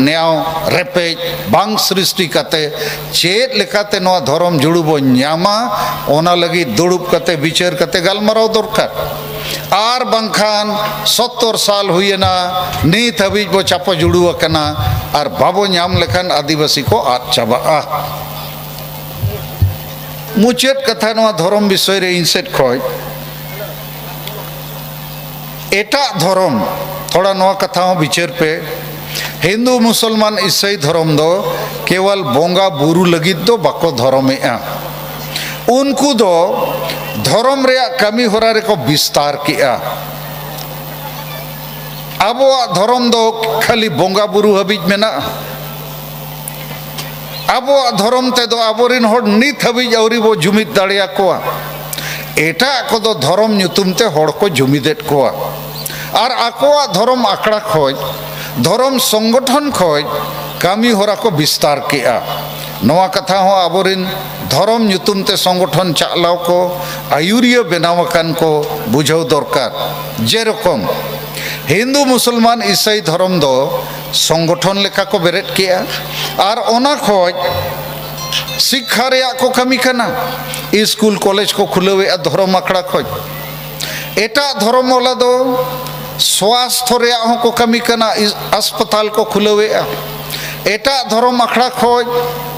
न्याय रेपेज बांग सृष्टि कते चेत लेकाते नवा धर्म जुड़ू बो न्यामा ओना लगी दुड़ुब कते विचार कते गलमराव दरकार आर बंखान 70 साल हुईना नीत हबीज बो चापो जुड़ू अकना और बाबो न्याम लेखान आदिवासी को आद चाबा मुचाद कथा नवा धर्म विषय रे इनसेट खोज एटा धर्म थोड़ा नवा कथा हो विचार पे हिंदू मुसलमान ईसाई धर्म दो केवल बोंगा बुरु लगित दो बाको धर्म उनको दो धर्म रे कमी होरा रे को विस्तार किया अब धर्म दो खाली बोंगा बुरु हबीज में ना अब धर्म ते दो आबोरिन होड़ नित हबीज औरी वो जुमिद दाड़िया कोआ एटा को दो धर्म नुतुम ते होड़ को जुमिदेट कोआ और आकोआ धर्म आकड़ा खोज धर्म संगठन खोज कमी होरा को विस्तार किया नवा कथा हो आबोरिन धर्म नुतुम ते संगठन चालाव को आयुरिया बेनावकान को बुझाव दरकार जेरकम हिंदू मुसलमान ईसाई धर्म दो संगठन लेखा को बेरेट किया और ओना खोज शिक्षा रेया को कमी करना स्कूल कॉलेज को खुलवे धर्म आकड़ा खोज एटा धर्म वाला दो स्वास्थ्य रेया को कमी करना अस्पताल को खुलवे एटा धर्म आखड़ा खोज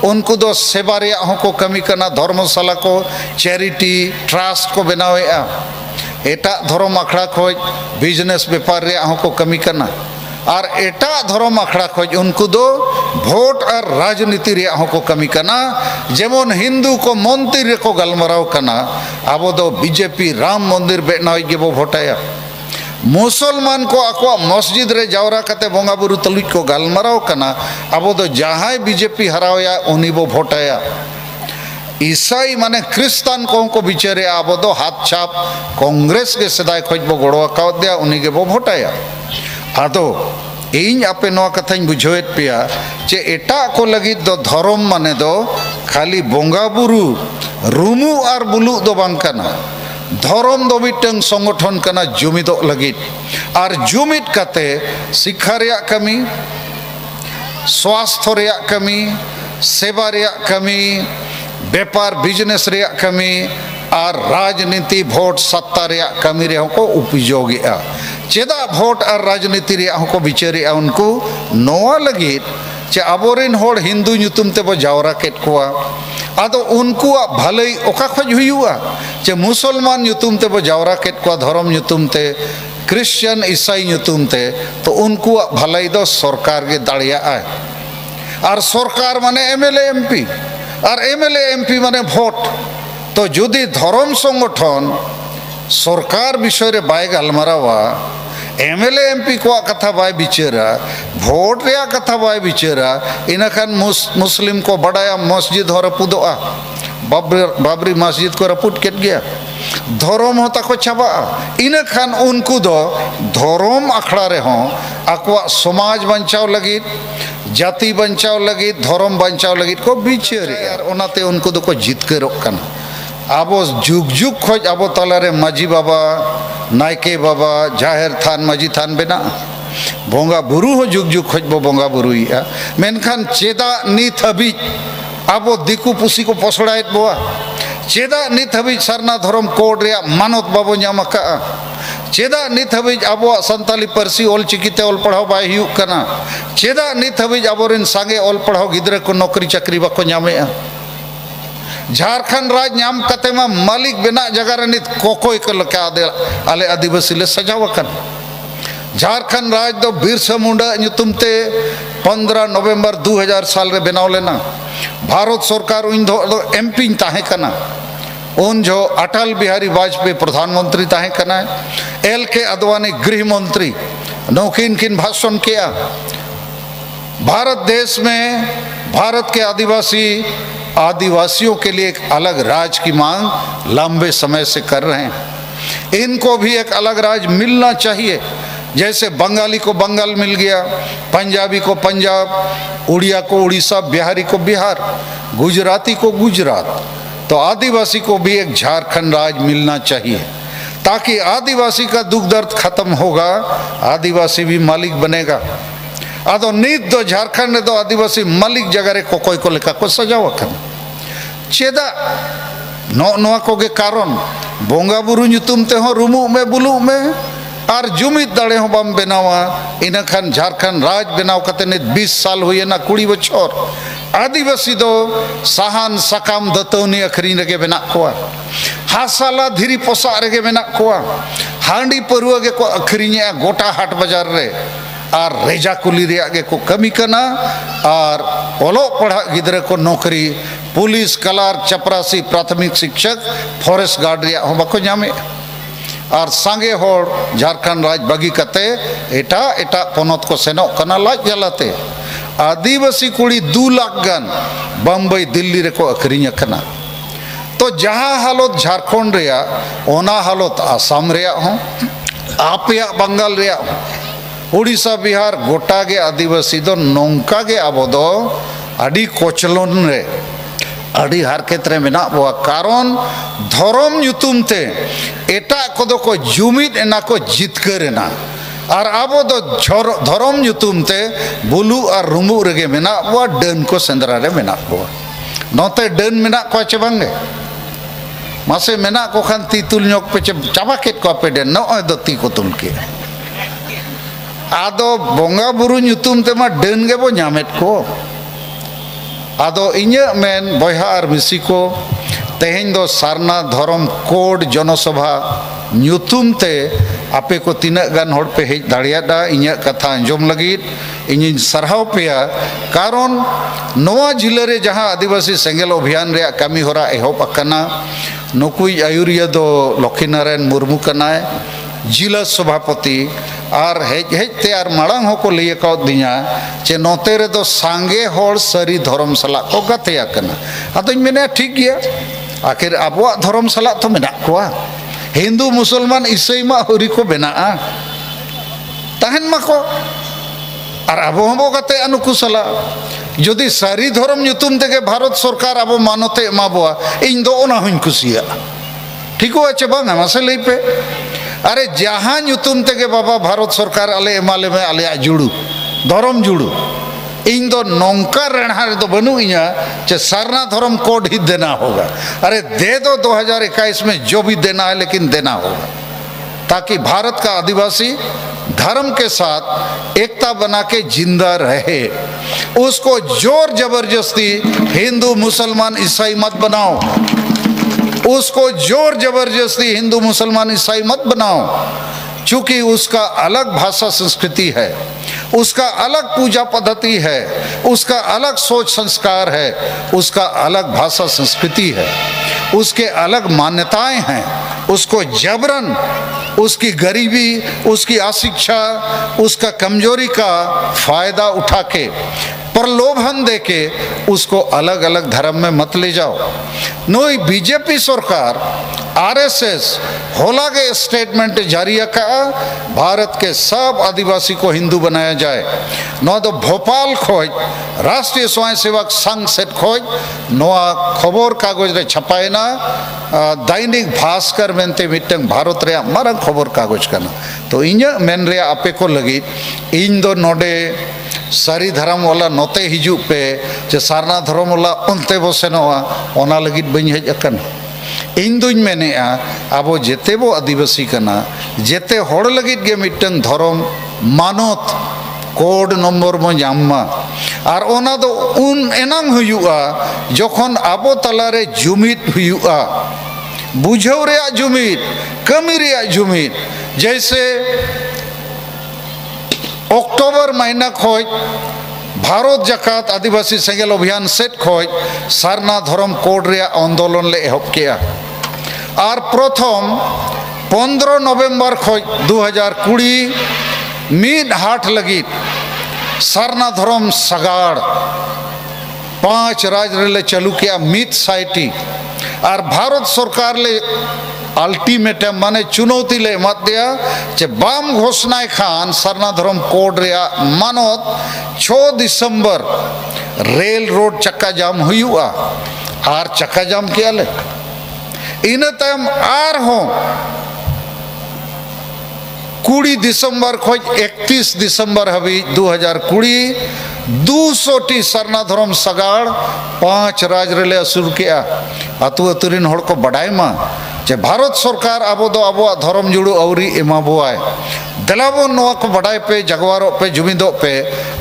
उनको दो सेवा रेया को कमी करना धर्मशाला को चैरिटी ट्रस्ट को बनावे एटा धर्म आखड़ा खोज बिजनेस व्यापार रेया को कमी करना और एटा धर्म आखड़ा खोज उनको दो वोट और राजनीति रेया को कमी करना जेमन हिंदू को मंदिर को गलमराव करना अब दो बीजेपी राम मंदिर बेनावे के वो भोटाया मुसलमान को आको मस्जिद रे जावरा कते बोंगा बुरु तलुज को गलमराव करना अब दो जहाँ बीजेपी हरावया उन्हीं वो भोटाया ईसाई माने क्रिस्तान को बिचारे अब दो हाथ छाप कांग्रेस के सदाय खोज बो गड़वा काव दिया उन्हीं के वो भोटाया आदो इन आपे नवा कथाñ बुझोएत पिया जे एटा को लगी दो धर्म माने दो खाली बोंगा बुरु रुमु और बुलु दो बांग कना धर्म दो मिटंग संगठन कना जुमिदो लगी और जुमिद कते शिक्षा रेया कमी स्वास्थ्य रेया कमी सेवा रेया कमी व्यापार बिजनेस रेया कमी और राजनीति वोट सत्ता रेया कमी रे को उपयोगी चेदा वोट और राजनीति रे को बिचारे उनको नोआ लगी चे आबोरिन होड़ हिंदू नुतुम ते बो जावरा केट कोआ आदो उनको भलाई ओका खोज हुआ चे मुसलमान नुतुम ते बो जावरा केट कोआ धर्म नुतुम ते क्रिश्चियन ईसाई नुतुम ते तो उनको भलाई दो सरकार के दाड़िया आए और सरकार माने एमएलए एमपी और एमएलए एमपी माने वोट तो जुदी धर्म संगठन सरकार विषय रे बाय गलमरावा एमएलए एमपी को कथा बाय बिचेरा वोट रे कथा बाय बिचेरा इनखान मुस्लिम को बड़ाया मस्जिद हो रपुदोआ बाबरी मस्जिद को रपुट केट गया धर्म होता को छाबा इनखान उनको दो धर्म आखड़ा रे हो आकवा समाज बंचाव लगी जाति बंचाव लगी धर्म बंचाव लगी को बिचेरे यार ओनाते उनको दो को जीत के रोकना आबो जुग जुग खोज आबो तलारे माजी बाबा नायके बाबा जाहिर थान माजी थान बेना बोंगा बुरु हो जुग जुग खोज बो बोंगा बुरु मेनखान चेदा नित हबीज आबो दिकु पुसी को पसड़ायत बोआ चेदा नित हबीज सरना धर्म कोड रे मानत बाबो न्यामका चेदा नित हबीज आबो संताली पारसी ओल चिकिते ओल पढ़ाव बाय हुयुग कना चेदा नित हबीज आबोरिन सांगे ओल पढ़ाव गिद्रे को नौकरी चाकरी बाको न्यामेआ झारखंड राज नाम कते मा मालिक बेना जगह रे नित कोकोय के लका आले आदिवासी ले सजावकन झारखंड राज दो बिरसा मुंडा नुतुम ते 15 नवंबर 2000 साल रे बनाव लेना भारत सरकार उन दो एमपी ताहे कना उन जो अटल बिहारी वाजपेयी प्रधानमंत्री ताहे कना एल के अडवाणी गृह मंत्री नौकिन किन भाषण किया भारत देश में भारत के आदिवासियों के लिए एक अलग राज की मांग लंबे समय से कर रहे हैं इनको भी एक अलग राज मिलना चाहिए जैसे बंगाली को बंगाल मिल गया पंजाबी को पंजाब उड़िया को उड़ीसा बिहारी को बिहार गुजराती को गुजरात तो आदिवासी को भी एक झारखंड राज मिलना चाहिए ताकि आदिवासी का दुख दर्द खत्म होगा आदिवासी भी मालिक बनेगा आदो नीत दो झारखंड दो आदिवासी मालिक जगह रे कोकोय को लेका को सजाव अकन चेदा नोआ कोगे कारण बोंगा बुरु ᱧᱩᱛᱩᱢ ते हो रुमु में बुलु में और जुमित दाड़े हो बम बनावा इन खान झारखंड राज बनाव कते ने 20 साल हुए ना 20 बछर आदिवासी दो साहान सकाम दतौनी अखरीन रगे बना कोआ हासाला धीरी पोसा रगे बना कोआ हांडी परुआ गे को अखरीने गोटा हाट बाजार रे और रेजा कुली रे आगे को कमी कना और ओलो पढ़ा गिदरे को नौकरी पुलिस कलार चपरासी प्राथमिक शिक्षक फॉरेस्ट गार्ड रे हो बको जामे और सांगे होड़ झारखंड राज बगी कते एटा एटा पोनत को सेनो कना लाज जलाते आदिवासी कुड़ी 2 लाख गन बम्बई दिल्ली रे को अखरीन कना तो जहाँ हालत झारखंड रे ओना हालत आसाम रे हो आपया बंगाल रे उड़ीसा बिहार गोटा गे आदिवासी दो नौका गे आबो दो आडी कोचलोन रे आडी हारकेत रे मेना बो कारण धर्म ᱧᱩᱛᱩᱢ ते एटा कोदो को जुमिद एना को जितकर ना और आबो दो धर्म ᱧᱩᱛᱩᱢ ते बुलु और रुमु रेगे मेना बो डन को सेंद्रा रे मेना बो नोते डन मेना को चे बांगे मासे मेना को खान ती तुल ᱧᱚᱠ पे चाबा केट को पे डन नो दो ती को तुल के आदो बोंगा बुरु ᱧᱩᱛᱩᱢ ते मा डन गे बो ᱧᱟᱢᱮत को आदो इन्या मेन बयहा और मिसी को तेहें दो सारना धर्म कोड जनसभा ᱧᱩᱛᱩᱢ ते आपे को तीना गान होड़ पे हेज दाड़ियादा इन्या कथा अंजोम लगित इन सरहाव पेया कारण नोआ जिले रे जहां आदिवासी सेंगेल अभियान रे कमी होरा एहोब अकना नुकुई आयुरिया दो लक्ष्मीनारायण मुर्मू कनाय जिला सभापति और हेज हेजते और मांग हो को लिए का दिया चे नोते रे दो सांगे होड़ सरी धर्म सला को गतेया कना अतो मेने ठीक गया आखिर अबुआ धर्म सला तो मेना कोआ हिंदू मुसलमान ईसाई मा हरि को बेना तहन मको और अबो हम गते अनुकु सला जदि सारी धर्म ᱧᱩᱛᱩᱢ तेगे भारत सरकार अबो मानते एमाबोआ इन दो ओना हुन कुसिया ठीक हो अच्छे बांगा मासे लई पे अरे जहाँ ᱧᱩᱛᱩᱢ तेगे बाबा भारत सरकार आले एमाले में आले जुड़ू धर्म जुड़ू इन दो नौका रेणा रे दो बनू इया चे सरना धर्म कोड ही देना होगा अरे दे दो 2021 में जो भी देना है लेकिन देना होगा ताकि भारत का आदिवासी धर्म के साथ एकता बना के जिंदा रहे उसको जोर जबरदस्ती हिंदू मुसलमान ईसाई मत बनाओ उसको जोर जबरदस्ती हिंदू मुसलमान ईसाई मत बनाओ चूंकि उसका अलग भाषा संस्कृति है उसका अलग पूजा पद्धति है उसका अलग सोच संस्कार है उसका अलग भाषा संस्कृति है उसके अलग मान्यताएं हैं उसको जबरन उसकी गरीबी उसकी अशिक्षा उसका कमजोरी का फायदा उठा के प्रलोभन देके उसको अलग अलग धर्म में मत ले जाओ नोई बीजेपी सरकार आरएसएस होला के स्टेटमेंट जारी का भारत के सब आदिवासी को हिंदू बनाया जाए नो तो भोपाल खोज राष्ट्रीय स्वयं सेवक संघ सेट खोज नोआ खबर कागज रे छपाएना दैनिक भास्कर मेनते मिटंग भारत रे मारंग खबर कागज कना तो इन्या मेन रे आपे को लगी इन दो नोडे सारी धर्म वाला नोते हिजू पे जे सारना धर्म वाला उनते बसेनोआ ओना लगित बኝ हेज अकन इन दुñ मेनेआ आबो जेते बो आदिवासी कना जेते होड़ लगित गे मिटंग धर्म मानत कोड नंबर मो जाम्मा और ओना दो उन एनांग हुयुआ जखन आबो तलारे जुमित हुयुआ बुझाव रे जुमित कमी रे जुमित जैसे अक्टोबर महीना खोज भारत जाकात आदिवासी सेंगेल अभियान सेट खोज सारना धर्म कोड रे आंदोलन ले एहब किया और प्रथम 15 नवंबर खोज 2020 मीड हाट लगी सारना धर्म सगाड़ 5 राज्य रे चालू किया मीट साइटी और भारत सरकार ले अल्टीमेटम माने चुनौती ले मत दिया जे बाम घोषणाएं खान सरना धर्म कोड रे मानत 6 दिसंबर रेल रोड चक्का जाम हुआ और चक्का जाम किया ले इन तम आर हो 20 दिसंबर खोज 31 दिसंबर हबी 2020 200 टी सरना धर्म सगाड़ 5 राज रेले असुर के आतु अतुरिन होड़ को बड़ाई मा जे भारत सरकार अब धर्म जुड़ू अवरी एमा बोआय दलाबो नोआ को बड़ाई पे जगवारो पे जुमिदो पे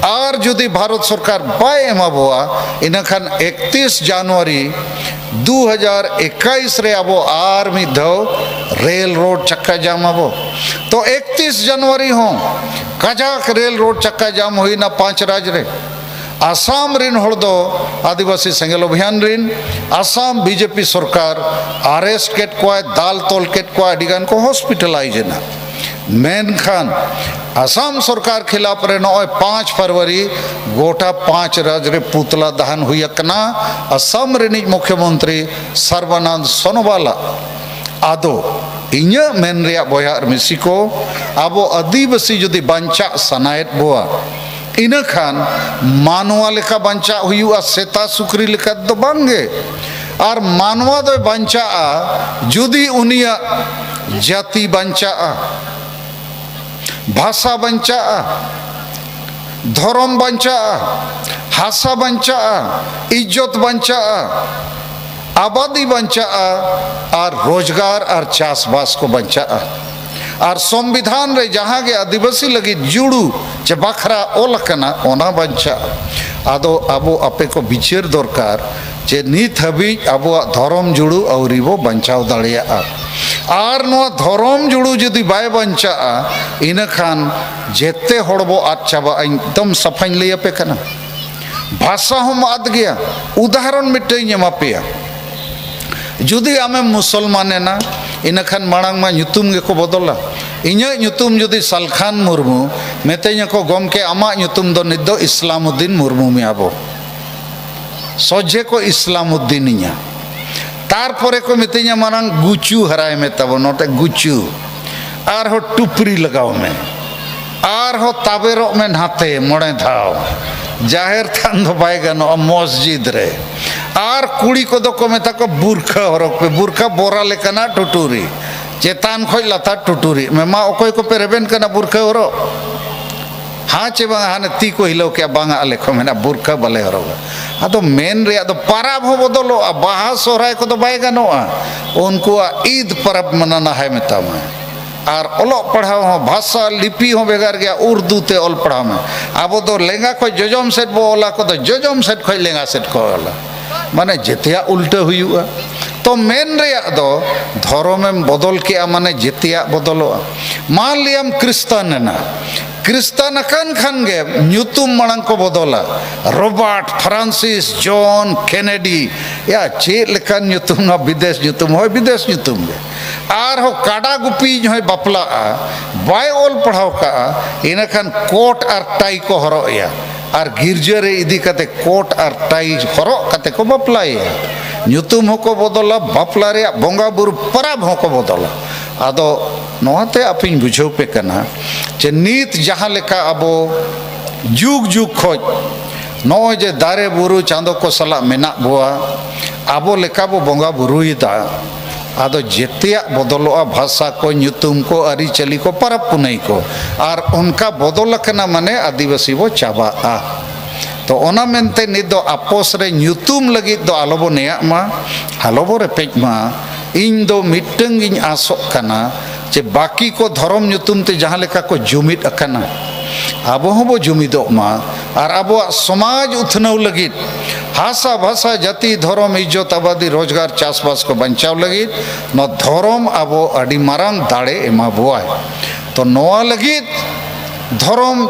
और जुदी भारत सरकार बाय एमा बोआ इनखान 31 जनवरी 2021 रे अब आर मिधो रेल रोड चक्का जाम अब तो 31 जनवरी हो कजाक रेल रोड चक्का जाम हुई ना 5 राज रे आसाम रिन हड़ दो आदिवासी सेंगेल अभियान रिन आसाम बीजेपी सरकार अरेस्ट केट को दाल तोल केट को अडिगान को हॉस्पिटलाइज ना मेनखान आसाम सरकार खिलाफ रे नॉय 5 फरवरी गोटा 5 राज रे पुतला दहन हुई कना आसाम रिनिज मुख्यमंत्री सर्बानंद सोनोवाल आदो इन्या मेन रे बोयार मिसिको आबो आदिवासी जुदी बांचा सनायत बोआ इन खान मानवा लेखा बंचा हुआ सेता सुकरी लेखा दो बांगे और मानवा दो बंचा जुदी उनिया जाति बंचा भाषा बंचा धर्म बंचा हासा बंचा इज्जत बंचा आबादी बंचा और रोजगार और चाषबास को बंचा और संविधान रे जहाँ के आदिवासी लगी जुड़ू चे बखरा ओलकना ओना बंचा आदो आबो आपे को बिचार दरकार जे नित हबी आबो धर्म जुड़ू और वो बंचाव दाड़िया और नो धर्म जुड़ू जदि बाय बंचा इन खान जेते हड़बो आद चाबा एकदम सफाई ले पे कना भाषा हम आद गया उदाहरण मिटे एमापेया जुदी आमे मुसलमान ना इन खान मांग मा ᱧᱩᱛᱩᱢ ᱜᱮᱠᱚ बदला इᱧᱟᱹᱜ ᱧᱩᱛᱩᱢ जुदी सलखान मुर्मू मेतेᱧ को गमके आमाग ᱧᱩᱛᱩᱢ दो नित दो इस्लामुद्दीन मुर्मू में आबो सोझे को इस्लामुद्दीन इña तार परे को मेतेᱧa मांग गुचू हराय में तब नोटे गुचू आर हो टुपरी लगाओ में आर हो ताबेरो में नाते मोड़े धाव जाहिर थान दो बाय गनो मस्जिद रे आर कुड़ी को दो को मेता को बुरखा हरक पे बुरखा बोरा लेकना टुटुरी चेतान खोज लता टुटुरी में मा ओकोय को पे रेबेन कना बुरखा हरो हाँ चे बांगा हाने ती को हिलो क्या बांगा आले को मेना बुरखा बले हरो आदो मेन रे आदो पाराब हो बदलो बाहा सोहराय को दो बाय गनो उनको ईद परब मनाना है मेता में और ओलो पढ़ाओ हो भाषा लिपि हो बेगार गया उर्दू ते ओल पढ़ाओ में अब तो लेंगा को जोजम सेट बो ओला को तो जोजम सेट खोज लेंगा सेट को ओला माने जेतिया उल्टे हुआ तो मेन रे दो धर्म में बदल के माने जेतिया बदलो मान लिया क्रिस्तान ना क्रिस्तान अकान खान गे ᱧᱩᱛᱩᱢ मांग को बदला रॉबर्ट फ्रांसिस जॉन केनेडी या चे लेकान ᱧᱩᱛᱩᱢ ना विदेश ᱧᱩᱛᱩᱢ हो विदेश ᱧᱩᱛᱩᱢ गे आर हो काडा गुपी हो बापला बाय ओल पढ़ाव का इन खान कोट और टाई को हरो या और गिरजा रे इदी कते कोट और टाई हरो कते को बापलाय ᱧᱩᱛᱩᱢ होको बदला बापला रे बोंगा बुरु परब होको बदला आदो नोते अपिन बुझो पे कना जे नीत जहाँ लेका अबो जुग जुग खोज नो जे दारे बुरु चांदो को सला मेना बोआ आबो लेका बो बोंगा बुरुईदा आदो जेतिया बदलोआ भाषा को ᱧᱩᱛᱩᱢ को अरी चली को परब पुनई को और उनका बदल कना माने आदिवासी वो चाबा तो ओना मेनते नित दो आपोस रे ᱧᱩᱛᱩᱢ लगी दो आलोबो नेया मा आलोबो रेपेज मा इन दो मिटंग इन आसोक कना जे बाकी को धर्म ᱧᱩᱛᱩᱢ ते जहाँ लेका को जुमिद अकना आबो हबो जुमिदो मा और आबो समाज उथनव लगी हासा भाषा जाति धर्म इज्जत आबादी रोजगार चाषबास को बंचाव लगी न धर्म आबो अडी मारांग दाड़े एमा बोआय तो नोआ लगी धर्म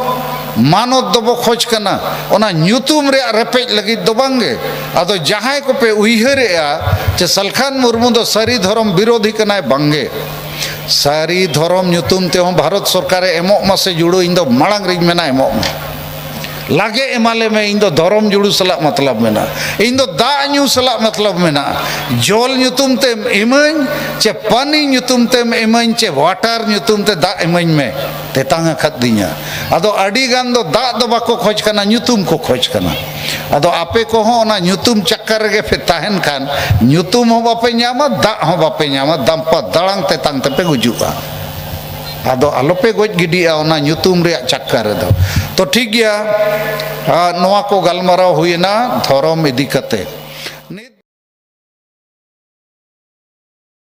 मानव दबो खोज कना ओना ᱧᱩᱛᱩᱢ रे रेपेज लगी दो बांगे आदो जहाँ को पे उइहरे जे सलखान मुर्मू दो सारी धर्म विरोधी कना बांगे सारी धर्म ᱧᱩᱛᱩᱢ ते हम भारत सरकार एमो मासे जुड़ो इन दो मांग रिज मेना एमो लागे एमाले में इन दो धर्म जुड़ू सला मतलब मेना इन दो दा न्यू सला मतलब मेना जल ᱧᱩᱛᱩᱢ ते इमन चे पानी ᱧᱩᱛᱩᱢ ते इमन चे वाटर ᱧᱩᱛᱩᱢ ते दा इमन में ते तांगा खत दिया आदो अडी गान दो दा दो बाको खोज कना ᱧᱩᱛᱩᱢ को खोज कना आदो आपे को हो ना ᱧᱩᱛᱩᱢ चक्कर गे फे ताहन खान ᱧᱩᱛᱩᱢ हो बापे ᱧामा दा हो बापे ᱧामा दंपा दड़ांग ते तांग ते पे गुजुआ ᱟᱫᱚ ᱟᱞᱚᱯᱮ ᱜᱚᱡ ᱜᱤᱰᱤᱜᱼᱟ ᱚᱱᱟ ᱧᱩᱛᱩᱢ ᱨᱮᱭᱟᱜ ᱪᱟᱠᱠᱟ ᱨᱮᱫᱚ᱾ ᱛᱚ ᱴᱷᱤᱠ ᱜᱮᱭᱟ, ᱱᱚᱣᱟ ᱠᱚ ᱜᱟᱞᱢᱟᱨᱟᱣ ᱦᱩᱭᱮᱱᱟ ᱫᱷᱚᱨᱚᱢ ᱤᱫᱤ ᱠᱟᱛᱮ।